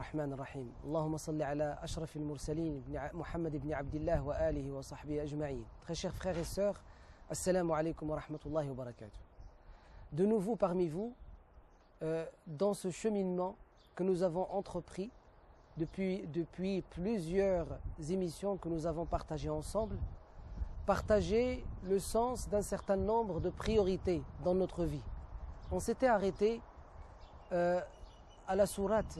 الرحمن الرحيم اللهم صل على أشرف المرسلين محمد بن عبد الله وآله وصحبه أجمعين. Très chers frères et sœurs, assalamu alaikum wa rahmatullahi wa barakatuh. De nouveau parmi vous, dans ce cheminement que nous avons entrepris depuis plusieurs émissions que nous avons partagées ensemble, partager le sens d'un certain nombre de priorités dans notre vie. On s'était arrêté à la sourate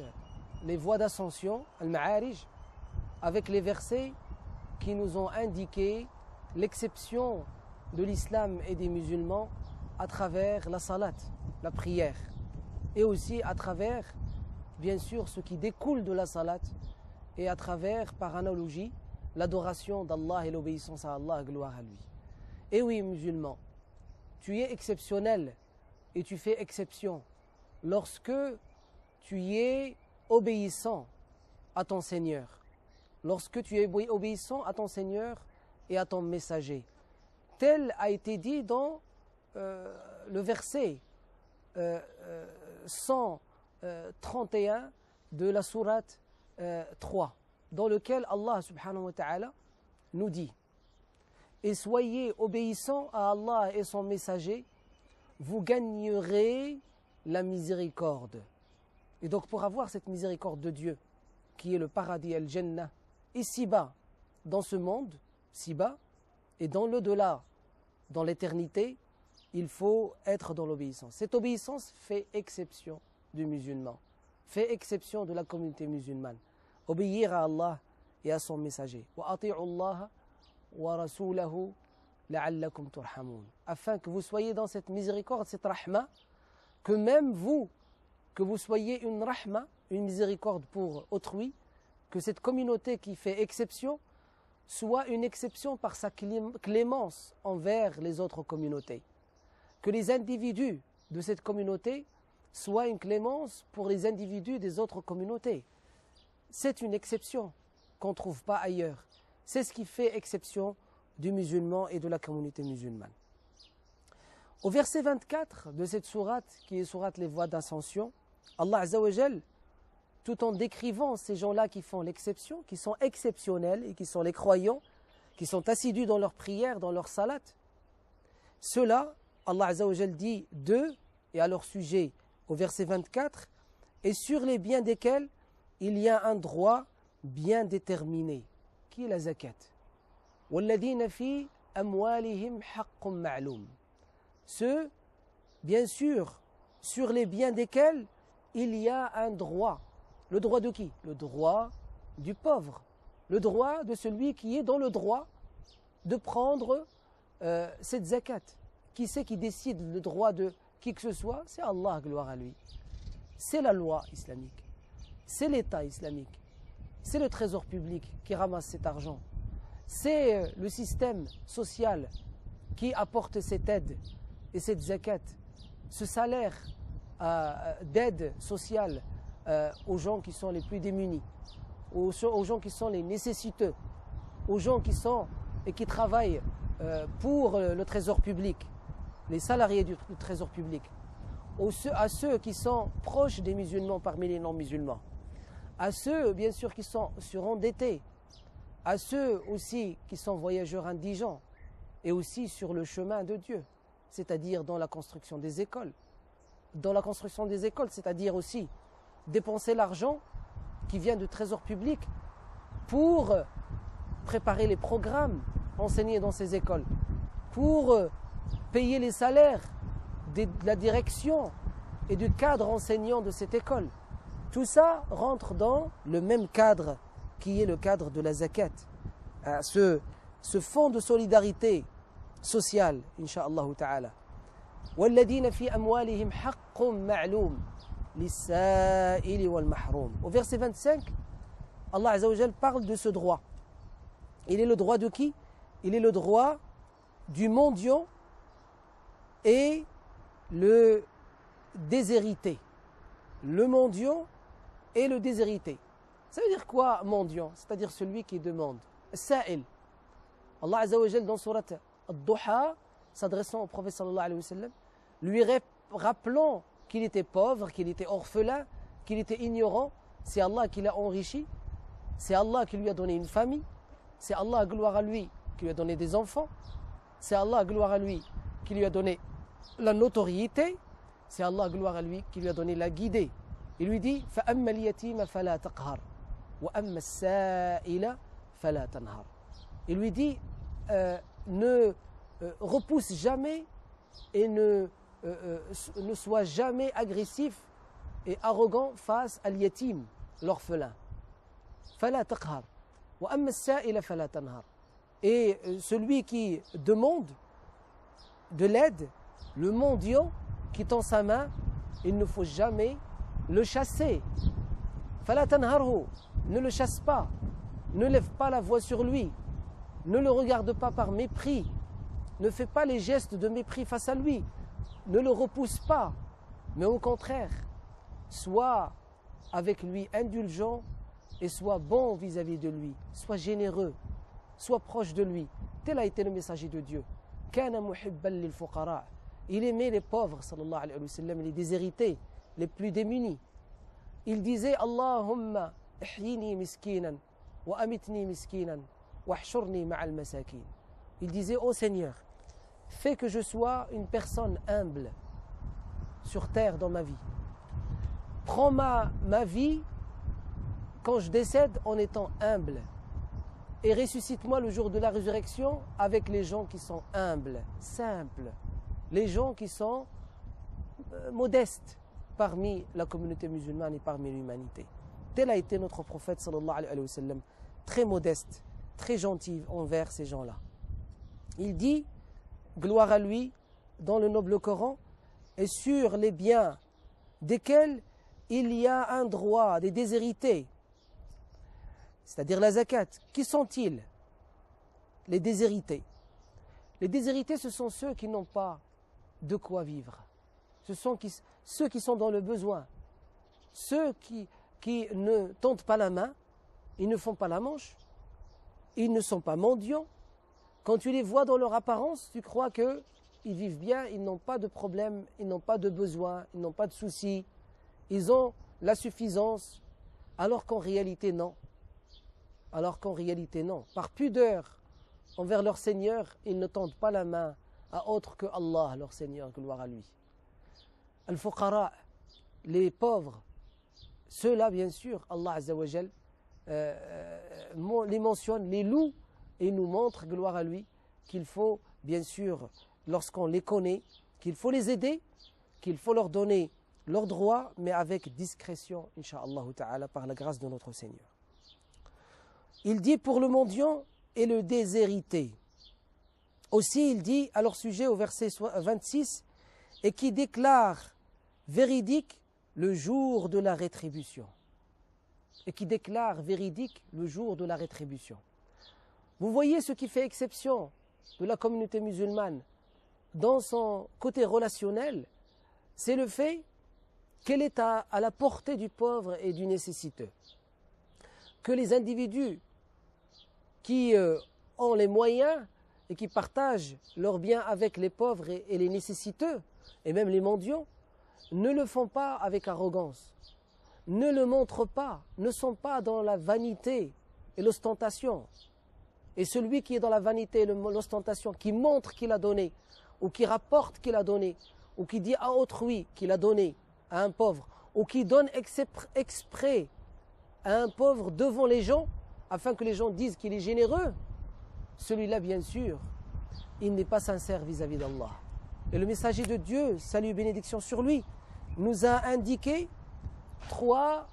Les voies d'ascension, Al-Ma'arij, avec les versets qui nous ont indiqué l'exception de l'islam et des musulmans à travers la salat, la prière, et aussi à travers, bien sûr, ce qui découle de la salat, et à travers, par analogie, l'adoration d'Allah et l'obéissance à Allah, gloire à lui. Et oui, musulman, tu es exceptionnel et tu fais exception lorsque tu es obéissant à ton Seigneur, lorsque tu es obéissant à ton Seigneur et à ton messager. Tel a été dit dans le verset 131 de la sourate 3, dans lequel Allah subhanahu wa ta'ala nous dit « Et soyez obéissants à Allah et son messager, vous gagnerez la miséricorde. » Et donc pour avoir cette miséricorde de Dieu, qui est le paradis al-Jannah, ici-bas, dans ce monde, si-bas, et dans l'au-delà, dans l'éternité, il faut être dans l'obéissance. Cette obéissance fait exception du musulman, fait exception de la communauté musulmane. Obéir à Allah et à son messager. وَأَطِيعُوا اللَّهَ وَرَسُولَهُ لَعَلَّكُمْ تُرْحَمُونَ. Afin que vous soyez dans cette miséricorde, cette rahma, que même vous, que vous soyez une rahma, une miséricorde pour autrui, que cette communauté qui fait exception soit une exception par sa clémence envers les autres communautés. Que les individus de cette communauté soient une clémence pour les individus des autres communautés. C'est une exception qu'on ne trouve pas ailleurs. C'est ce qui fait exception du musulman et de la communauté musulmane. Au verset 24 de cette sourate, qui est sourate Les Voies d'Ascension, Allah Azza wa Jal, tout en décrivant ces gens-là qui font l'exception, qui sont exceptionnels et qui sont les croyants, qui sont assidus dans leur prière, dans leur salat, ceux-là, Allah Azza wa Jal dit d'eux et à leur sujet au verset 24, et sur les biens desquels il y a un droit bien déterminé, qui est la zakat. وَالَّذِينَ فِي أَمْوَالِهِمْ حَقٌّ مَعْلُومٌ. Ceux, bien sûr, sur les biens desquels il y a un droit. Le droit de qui? Le droit du pauvre. Le droit de celui qui est dans le droit de prendre cette zakat. Qui c'est qui décide le droit de qui que ce soit? C'est Allah, gloire à lui. C'est la loi islamique. C'est l'État islamique. C'est le trésor public qui ramasse cet argent. C'est le système social qui apporte cette aide et cette zakat, ce salaire d'aide sociale aux gens qui sont les plus démunis, aux gens qui sont les nécessiteux, aux gens qui sont et qui travaillent pour le trésor public, les salariés du trésor public, à ceux qui sont proches des musulmans parmi les non-musulmans, à ceux bien sûr qui sont surendettés, à ceux aussi qui sont voyageurs indigents et aussi sur le chemin de Dieu, c'est-à-dire dans la construction des écoles. Dans la construction des écoles, c'est-à-dire aussi dépenser l'argent qui vient du trésor public pour préparer les programmes enseignés dans ces écoles, pour payer les salaires de la direction et du cadre enseignant de cette école. Tout ça rentre dans le même cadre qui est le cadre de la zakat. Ce fonds de solidarité sociale, incha'Allah ta'ala. وَالَّذِينَ فِي أَمْوَالِهِمْ حَقٌّ مَعْلُومٌ لِلسَّائِلِ وَالْمَحْرُومِ. Au verset 25, Allah Azza wa Jal parle de ce droit. Il est le droit de qui? Il est le droit du mendiant et le déshérité. Le mendiant et le déshérité. Ça veut dire quoi, mendiant? C'est-à-dire celui qui demande. Sa'il. Allah Azza wa Jal dans surat Ad-Duha, s'adressant au prophète sallallahu alayhi wa sallam, lui rappelant qu'il était pauvre, qu'il était orphelin, qu'il était ignorant, c'est Allah qui l'a enrichi, c'est Allah qui lui a donné une famille, c'est Allah, gloire à lui, qui lui a donné des enfants, c'est Allah, gloire à lui, qui lui a donné la notoriété, c'est Allah, gloire à lui, qui lui a donné la guidée. Il lui dit فَأَمَّا الْيَتِيمَ فَلَا تَقْهَرْ وَأَمَّا السَّائِلَ فَلَا تَنْهَرْ. Il lui dit ne repousse jamais et ne sois jamais agressif et arrogant face à l'yatim, l'orphelin. فَلَا تَقْهَرْ وَأَمَّا السَّائِلَ فَلَا تَنْهَرْ. Et celui qui demande de l'aide, le mendiant qui tend sa main, il ne faut jamais le chasser. فَلَا تَنْهَرْهُ. Ne le chasse pas, ne lève pas la voix sur lui, ne le regarde pas par mépris, ne fais pas les gestes de mépris face à lui, ne le repousse pas, mais au contraire, sois avec lui indulgent et sois bon vis-à-vis de lui, sois généreux, sois proche de lui. Tel a été le messager de Dieu. كَانَ مُحِبًّا لِلْفُقَرَاءِ. Il aimait les pauvres, sallallahu alayhi wa sallam, les déshérités, les plus démunis. Il disait Allahumma ihyini miskinan wa amitni miskinan wa hshurni ma'al masakin. Il disait ô Seigneur, fais que je sois une personne humble sur terre dans ma vie. Prends ma vie quand je décède en étant humble. Et ressuscite-moi le jour de la résurrection avec les gens qui sont humbles, simples, les gens qui sont modestes parmi la communauté musulmane et parmi l'humanité. Tel a été notre prophète sallallahu alayhi wa sallam, très modeste, très gentil envers ces gens-là. Il dit, gloire à lui, dans le noble Coran, et sur les biens desquels il y a un droit des déshérités, c'est-à-dire la zakat. Qui sont-ils? Les déshérités. Les déshérités, ce sont ceux qui n'ont pas de quoi vivre. Ce sont ceux qui sont dans le besoin. Ceux qui ne tendent pas la main, ils ne font pas la manche, ils ne sont pas mendiants. Quand tu les vois dans leur apparence, tu crois qu'ils vivent bien, ils n'ont pas de problème, ils n'ont pas de besoin, ils n'ont pas de soucis, ils ont la suffisance, alors qu'en réalité non. Alors qu'en réalité non. Par pudeur envers leur Seigneur, ils ne tendent pas la main à autre que Allah, leur Seigneur, gloire à lui. Al-Fuqara, les pauvres, ceux-là bien sûr, Allah Azza wa Jal les mentionne, les loue et nous montre, gloire à lui, qu'il faut bien sûr, lorsqu'on les connaît, qu'il faut les aider, qu'il faut leur donner leurs droits, mais avec discrétion, Inch'Allah ta'ala, par la grâce de notre Seigneur. Il dit pour le mendiant et le déshérité. Aussi, il dit à leur sujet au verset 26, et qui déclare véridique le jour de la rétribution. Et qui déclare véridique le jour de la rétribution. Vous voyez ce qui fait exception de la communauté musulmane dans son côté relationnel, c'est le fait qu'elle est à la portée du pauvre et du nécessiteux. Que les individus qui ont les moyens et qui partagent leurs biens avec les pauvres et les nécessiteux, et même les mendiants, ne le font pas avec arrogance, ne le montrent pas, ne sont pas dans la vanité et l'ostentation. Et celui qui est dans la vanité et l'ostentation, qui montre qu'il a donné, ou qui rapporte qu'il a donné, ou qui dit à autrui qu'il a donné à un pauvre, ou qui donne exprès à un pauvre devant les gens, afin que les gens disent qu'il est généreux, celui-là, bien sûr, il n'est pas sincère vis-à-vis d'Allah. Et le messager de Dieu, salut et bénédiction sur lui, nous a indiqué 3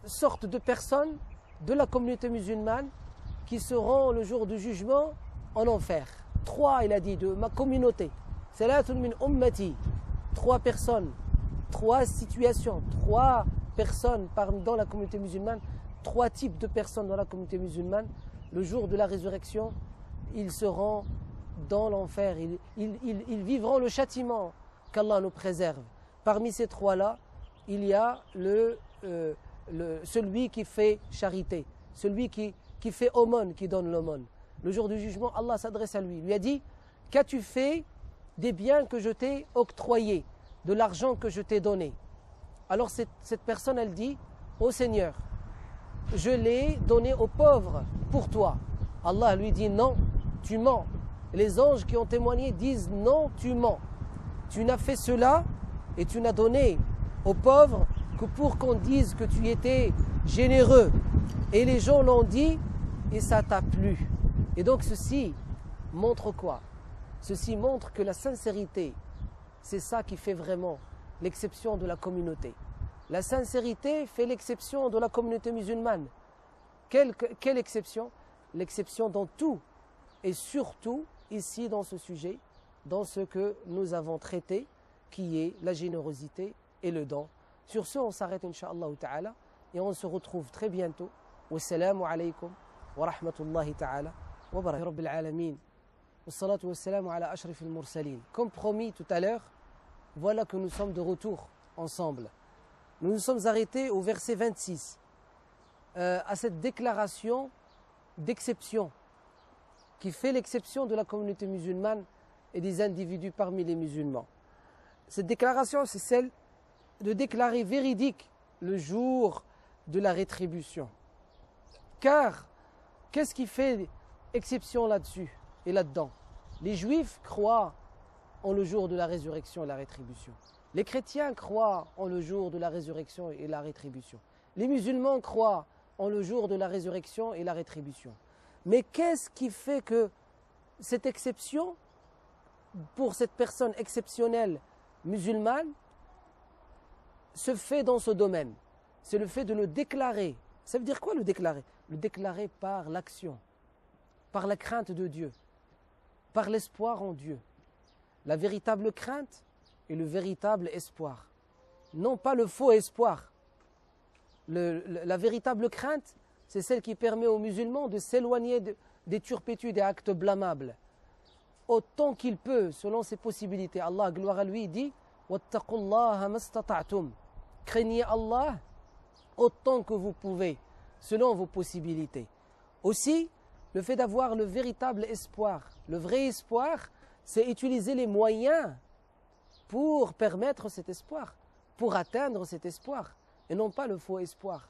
sortes de personnes de la communauté musulmane qui seront le jour du jugement en enfer. 3, il a dit, de ma communauté. Salatun min ummati. 3 personnes, 3 situations, 3 personnes dans la communauté musulmane, 3 types de personnes dans la communauté musulmane. Le jour de la résurrection, ils seront dans l'enfer. Ils vivront le châtiment qu'Allah nous préserve. Parmi ces 3-là, il y a celui qui fait charité, celui qui fait aumône, qui donne l'aumône. Le jour du jugement, Allah s'adresse à lui. Il lui a dit, qu'as-tu fait des biens que je t'ai octroyés, de l'argent que je t'ai donné? Alors cette personne, elle dit, ô Seigneur, je l'ai donné aux pauvres pour toi. Allah lui dit non, tu mens. Les anges qui ont témoigné disent non, tu mens. Tu n'as fait cela et tu n'as donné aux pauvres que pour qu'on dise que tu étais généreux. Et les gens l'ont dit et ça t'a plu. Et donc ceci montre quoi? Ceci montre que la sincérité, c'est ça qui fait vraiment l'exception de la communauté. La sincérité fait l'exception de la communauté musulmane. Quelle exception? L'exception dans tout et surtout ici dans ce sujet, dans ce que nous avons traité, qui est la générosité et le don. Sur ce, on s'arrête incha'Allah ta'ala et on se retrouve très bientôt. Wassalamu alaykum wa rahmatullahi ta'ala wa barakatuh. Rabbil alamin. Wassalatu wassalamu ala ashrafil mursalin. Comme promis tout à l'heure, voilà que nous sommes de retour ensemble. Nous nous sommes arrêtés au verset 26, à cette déclaration d'exception qui fait l'exception de la communauté musulmane et des individus parmi les musulmans. Cette déclaration, c'est celle de déclarer véridique le jour de la rétribution. Car, qu'est-ce qui fait exception là-dessus et là-dedans? Les Juifs croient en le jour de la résurrection et la rétribution. Les chrétiens croient en le jour de la résurrection et la rétribution. Les musulmans croient en le jour de la résurrection et la rétribution. Mais qu'est-ce qui fait que cette exception, pour cette personne exceptionnelle musulmane, se fait dans ce domaine? C'est le fait de le déclarer. Ça veut dire quoi le déclarer? Le déclarer par l'action, par la crainte de Dieu, par l'espoir en Dieu. La véritable crainte et le véritable espoir. Non pas le faux espoir. La véritable crainte, c'est celle qui permet aux musulmans de s'éloigner des turpitudes et actes blâmables. Autant qu'il peut, selon ses possibilités. Allah, gloire à lui, dit « Wattaqullaha mastata'tum » Craignez Allah autant que vous pouvez, selon vos possibilités. Aussi, le fait d'avoir le véritable espoir. Le vrai espoir, c'est utiliser les moyens pour permettre cet espoir, pour atteindre cet espoir, et non pas le faux espoir.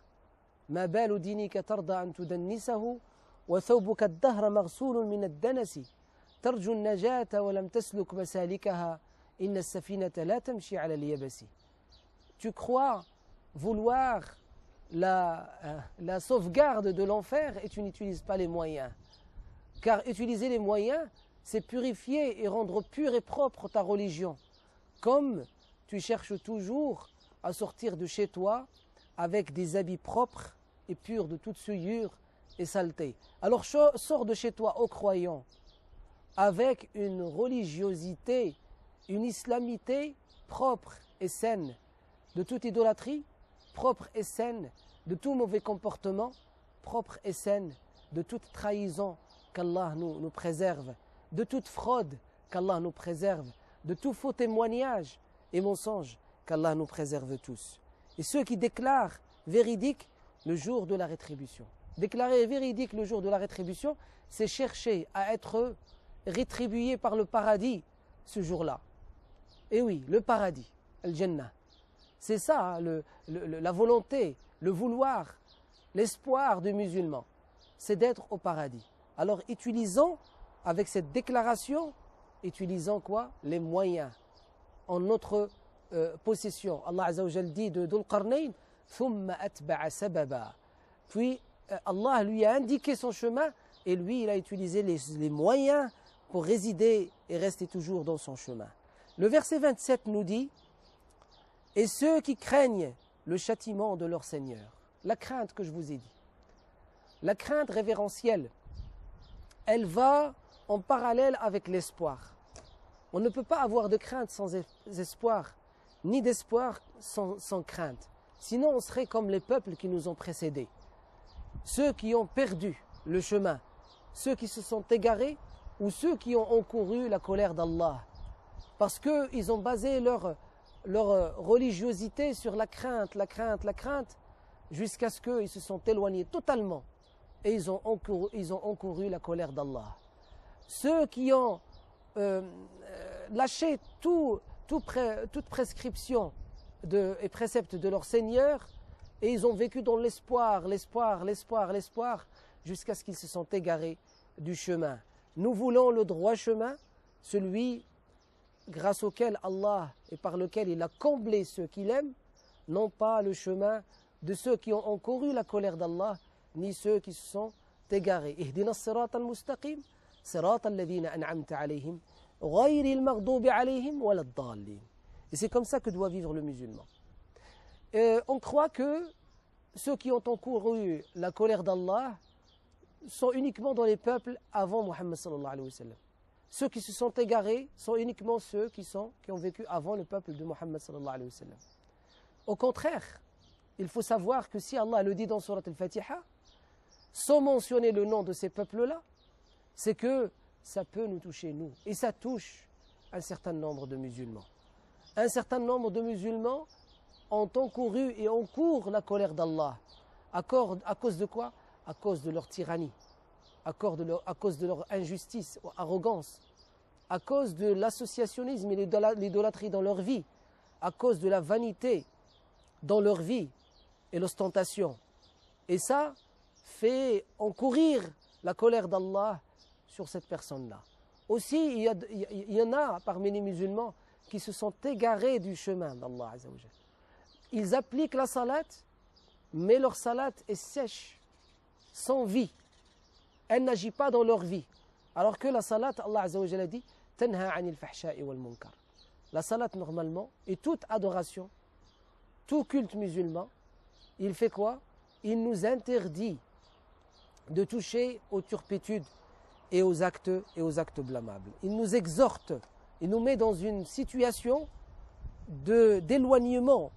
ما بال دينك ترضى أن تدنسه وثوبك الدهر مغسول من الدنس ترجو النجاة ولم تسلك مسالكها إن السفينة لا تمشي على اليبس. Tu crois vouloir la sauvegarde de l'enfer et tu n'utilises pas les moyens. Car utiliser les moyens, c'est purifier et rendre pure et propre ta religion. Comme tu cherches toujours à sortir de chez toi avec des habits propres et purs de toute souillure et saleté. Alors sors de chez toi, ô croyant, avec une religiosité, une islamité propre et saine, de toute idolâtrie, propre et saine, de tout mauvais comportement, propre et saine, de toute trahison, qu'Allah nous préserve, de toute fraude, qu'Allah nous préserve, de tout faux témoignage et mensonge, qu'Allah nous préserve tous. Et ceux qui déclarent véridique le jour de la rétribution. Déclarer véridique le jour de la rétribution, c'est chercher à être rétribué par le paradis ce jour-là. Et oui, le paradis, Al-Jannah. C'est ça, la volonté, le vouloir, l'espoir du musulman, c'est d'être au paradis. Alors utilisons, avec cette déclaration, utilisons quoi? Les moyens en notre possession. Allah Azza wa Jal dit de Dhul Qarnayn, thumma atba'a sababa. Puis Allah lui a indiqué son chemin et lui il a utilisé les moyens pour résider et rester toujours dans son chemin. Le verset 27 nous dit: et ceux qui craignent le châtiment de leur Seigneur. La crainte que je vous ai dit. La crainte révérentielle, elle va en parallèle avec l'espoir. On ne peut pas avoir de crainte sans espoir, ni d'espoir sans crainte. Sinon, on serait comme les peuples qui nous ont précédés. Ceux qui ont perdu le chemin, ceux qui se sont égarés ou ceux qui ont encouru la colère d'Allah. Parce qu'ils ont basé leur religiosité sur la crainte, jusqu'à ce qu'ils se sont éloignés totalement et ils ont encouru la colère d'Allah. Ceux qui ont lâché toute prescription et précepte de leur Seigneur Et ils ont vécu dans l'espoir, l'espoir, l'espoir, l'espoir, jusqu'à ce qu'ils se sont égarés du chemin. Nous voulons le droit chemin, celui grâce auquel Allah et par lequel il a comblé ceux qu'il aime, non pas le chemin de ceux qui ont encouru la colère d'Allah, ni ceux qui se sont égarés. Ihdina as-sirata al-mustaqim, sirata alladhina an'amta alayhim, ghayri al-maghdubi alayhim wa lad-dallin. Et c'est comme ça que doit vivre le musulman. On croit que ceux qui ont encouru la colère d'Allah sont uniquement dans les peuples avant Muhammad sallallahu alayhi wa sallam. Ceux qui se sont égarés sont uniquement ceux qui ont vécu avant le peuple de Muhammad sallallahu alayhi wa sallam. Au contraire, il faut savoir que si Allah le dit dans Surat al-Fatiha, sans mentionner le nom de ces peuples-là, c'est que ça peut nous toucher, nous. Et ça touche un certain nombre de musulmans. Un certain nombre de musulmans ont encouru et encourent la colère d'Allah. À cause de quoi? À cause de leur tyrannie, à cause de leur injustice, arrogance, à cause de l'associationnisme et l'idolâtrie dans leur vie, à cause de la vanité dans leur vie et l'ostentation. Et ça fait encourir la colère d'Allah sur cette personne-là. Aussi, il y en a parmi les musulmans qui se sont égarés du chemin d'Allah Azza wa Jal. Ils appliquent la salat, mais leur salat est sèche, sans vie. Elle n'agit pas dans leur vie. Alors que la salat, Allah Azza wa Jal a dit, tanha anil fahsha'i wal munkar. La salat, normalement, et toute adoration, tout culte musulman, il fait quoi? Il nous interdit de toucher aux turpitudes et aux actes blâmables. Il nous exhorte, il nous met dans une situation d'éloignement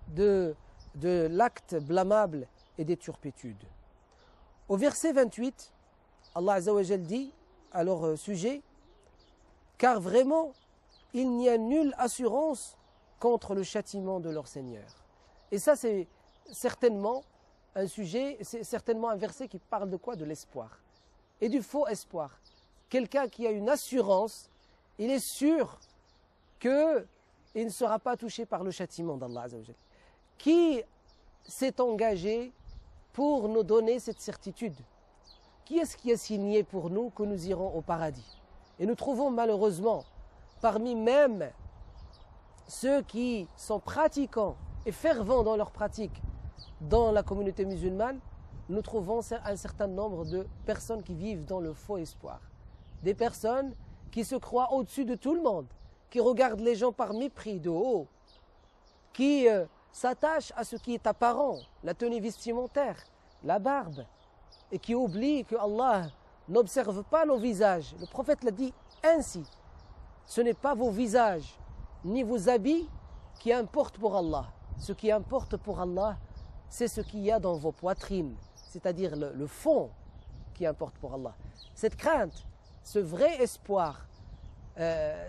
de l'acte blâmable et des turpitudes. Au verset 28, Allah Azza wa Jal dit à leur sujet, car vraiment, il n'y a nulle assurance contre le châtiment de leur Seigneur. Et ça, c'est certainement un sujet, c'est certainement un verset qui parle de quoi? De l'espoir. Et du faux espoir. Quelqu'un qui a une assurance, il est sûr qu'il ne sera pas touché par le châtiment d'Allah Azza wa Jal. Qui s'est engagé pour nous donner cette certitude? Qui est-ce qui a signé pour nous que nous irons au paradis? Et nous trouvons malheureusement parmi même ceux qui sont pratiquants et fervents dans leur pratique dans la communauté musulmane, nous trouvons un certain nombre de personnes qui vivent dans le faux espoir. Des personnes qui se croient au-dessus de tout le monde, qui regardent les gens par mépris de haut, qui s'attachent à ce qui est apparent, la tenue vestimentaire, la barbe, et qui oublient que Allah n'observe pas nos visages. Le prophète l'a dit ainsi. Ce n'est pas vos visages ni vos habits qui importent pour Allah. Ce qui importe pour Allah, c'est ce qu'il y a dans vos poitrines, c'est-à-dire le fond qui importe pour Allah. Cette crainte, ce vrai espoir,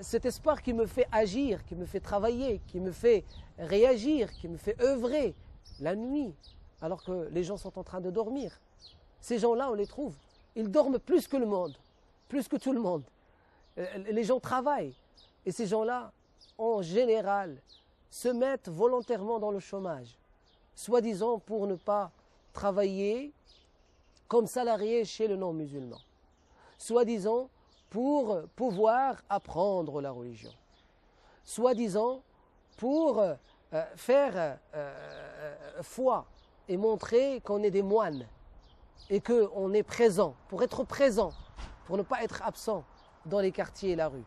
cet espoir qui me fait agir, qui me fait travailler, qui me fait réagir, qui me fait œuvrer la nuit, alors que les gens sont en train de dormir. Ces gens-là, on les trouve, ils dorment plus que le monde, plus que tout le monde. Les gens travaillent. Et ces gens-là, en général, se mettent volontairement dans le chômage, soi-disant pour ne pas travailler comme salariés chez le non-musulman, soi-disant pour pouvoir apprendre la religion, soi-disant pour faire foi et montrer qu'on est des moines et qu'on est présent, pour être présent, pour ne pas être absent dans les quartiers et la rue.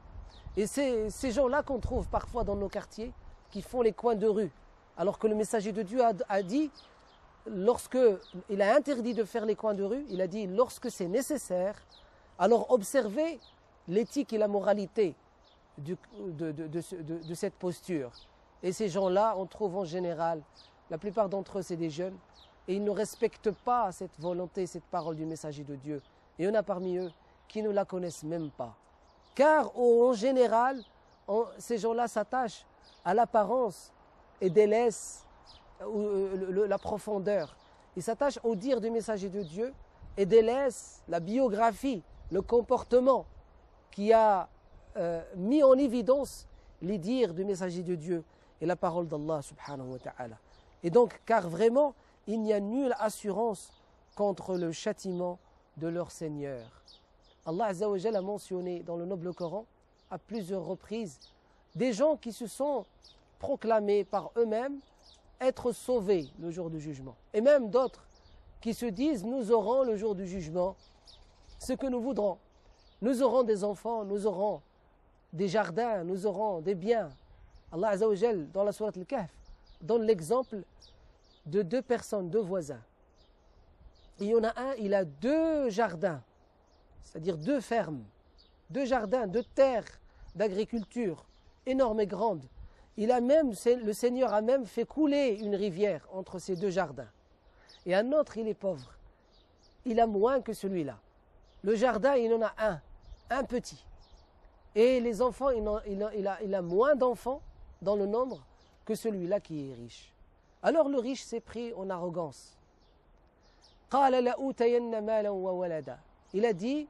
Et c'est ces gens-là qu'on trouve parfois dans nos quartiers qui font les coins de rue, alors que le messager de Dieu a dit, il a interdit de faire les coins de rue, il a dit lorsque c'est nécessaire, alors observez l'éthique et la moralité de cette posture. Et ces gens-là, on trouve en général, la plupart d'entre eux c'est des jeunes, et ils ne respectent pas cette volonté, cette parole du messager de Dieu. Et il y en a parmi eux qui ne la connaissent même pas. Car en général, ces gens-là s'attachent à l'apparence et délaissent la profondeur. Ils s'attachent au dire du messager de Dieu et délaissent la biographie, le comportement qui a mis en évidence les dires du messager de Dieu et la parole d'Allah subhanahu wa ta'ala. Et donc, car vraiment, il n'y a nulle assurance contre le châtiment de leur Seigneur. Allah Azza wa Jalla a mentionné dans le noble Coran à plusieurs reprises des gens qui se sont proclamés par eux-mêmes être sauvés le jour du jugement. Et même d'autres qui se disent nous aurons le jour du jugement ce que nous voudrons. Nous aurons des enfants, nous aurons des jardins, nous aurons des biens. Allah Azza wa Jalla dans la sourate Al-Kahf donne l'exemple de deux personnes, deux voisins. Il y en a un, il a 2 jardins, c'est-à-dire 2 fermes, 2 jardins, 2 terres d'agriculture énormes et grandes. Le Seigneur a même fait couler une rivière entre ces 2 jardins. Et un autre, il est pauvre. Il a moins que celui-là. Le jardin, il en a un petit. Et les enfants, il a moins d'enfants dans le nombre que celui-là qui est riche. Alors le riche s'est pris en arrogance. Il a dit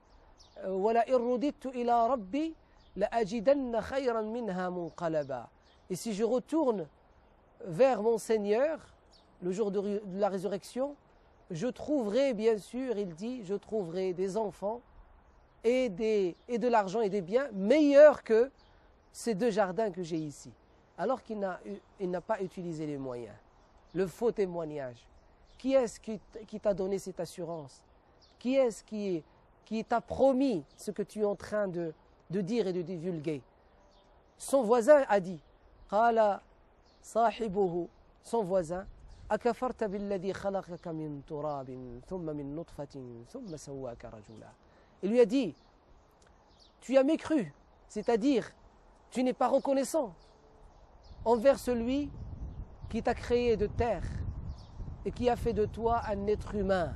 et si je retourne vers mon Seigneur le jour de la résurrection, je trouverai bien sûr, il dit, je trouverai des enfants et de l'argent et des biens meilleurs que ces 2 jardins que j'ai ici. Alors qu'il n'a pas utilisé les moyens. Le faux témoignage. Qui est-ce qui t'a donné cette assurance? Qui est-ce qui t'a promis ce que tu es en train de dire et de divulguer? Son voisin a dit, Qala sahibuhu, son voisin, akafarta billadhi khalaqaka min turabin, thumma min nutfatin, thumma sawwaka rajula. Il lui a dit, tu as mécru, c'est-à-dire, tu n'es pas reconnaissant envers celui qui t'a créé de terre et qui a fait de toi un être humain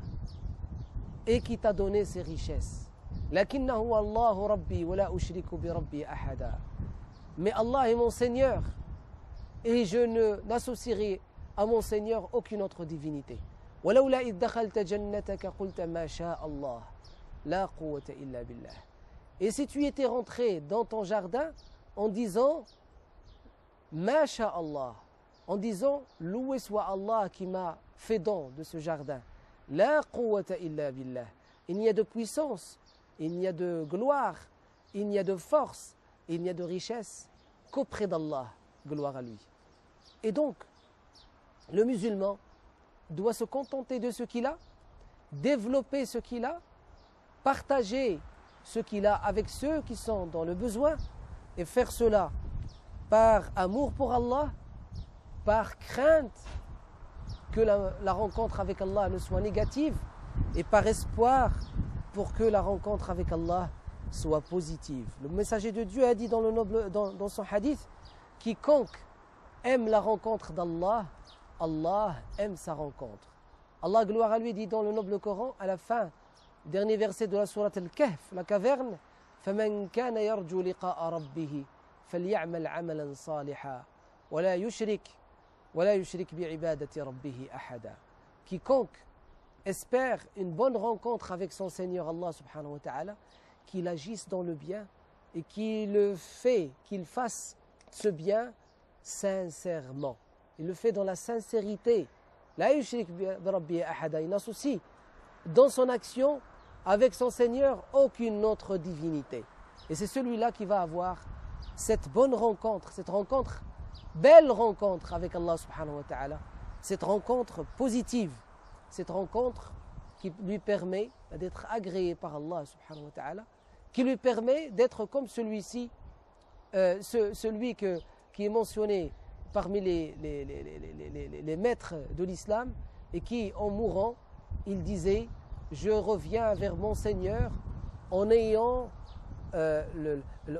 et qui t'a donné ses richesses. Lakinnahu Allahu Rabbi wa la ushriku bi Rabbi ahada. Mais Allah est mon Seigneur et je n'associerai à mon Seigneur aucune autre divinité. ولولا إذ دخلت جنتك قلت ما شاء الله لا قوة إلا بالله. Et si tu étais rentré dans ton jardin en disant Ma sha Allah, en disant loué soit Allah qui m'a fait don de ce jardin. La quwwata illa billah. Il n'y a de puissance, il n'y a de gloire, il n'y a de force, il n'y a de richesse qu'auprès d'Allah. Gloire à lui. Et donc, le musulman doit se contenter de ce qu'il a, développer ce qu'il a, partager ce qu'il a avec ceux qui sont dans le besoin et faire cela par amour pour Allah, par crainte que la rencontre avec Allah ne soit négative et par espoir pour que la rencontre avec Allah soit positive. Le messager de Dieu a dit dans son hadith, quiconque aime la rencontre d'Allah, Allah aime sa rencontre. Allah, gloire à lui, dit dans le noble Coran, à la fin, dernier verset de la sourate Al-Kahf, la caverne, فَمَنْ كَانَ يَرْجُو لِقَاءَ رَبِّهِ فَلْيَعْمَلْ عَمَلًا صَالِحًا وَلَا يُشْرِكْ بِعِبَادَةِ رَبِّهِ أَحَدًا. Quiconque espère une bonne rencontre avec son Seigneur Allah subhanahu wa ta'ala, qu'il agisse dans le bien et qu'il fasse ce bien sincèrement. Il le fait dans la sincérité. La yushrik bi rabbi ahada. Il n'associe dans son action avec son Seigneur aucune autre divinité. Et c'est celui-là qui va avoir cette bonne rencontre, cette rencontre, belle rencontre avec Allah subhanahu wa ta'ala, cette rencontre positive, cette rencontre qui lui permet d'être agréé par Allah subhanahu wa ta'ala, qui lui permet d'être comme celui-ci, celui qui est mentionné parmi les maîtres de l'islam et qui, en mourant, il disait « Je reviens vers mon Seigneur en ayant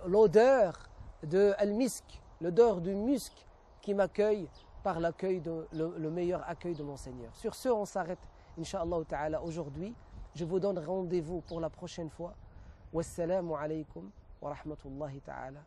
l'odeur de al-misk, l'odeur du musc qui m'accueille par le meilleur accueil de mon Seigneur. » Sur ce, on s'arrête, Inch'Allah ta'ala, aujourd'hui. Je vous donne rendez-vous pour la prochaine fois. Wassalamu alaykum wa rahmatullahi ta'ala.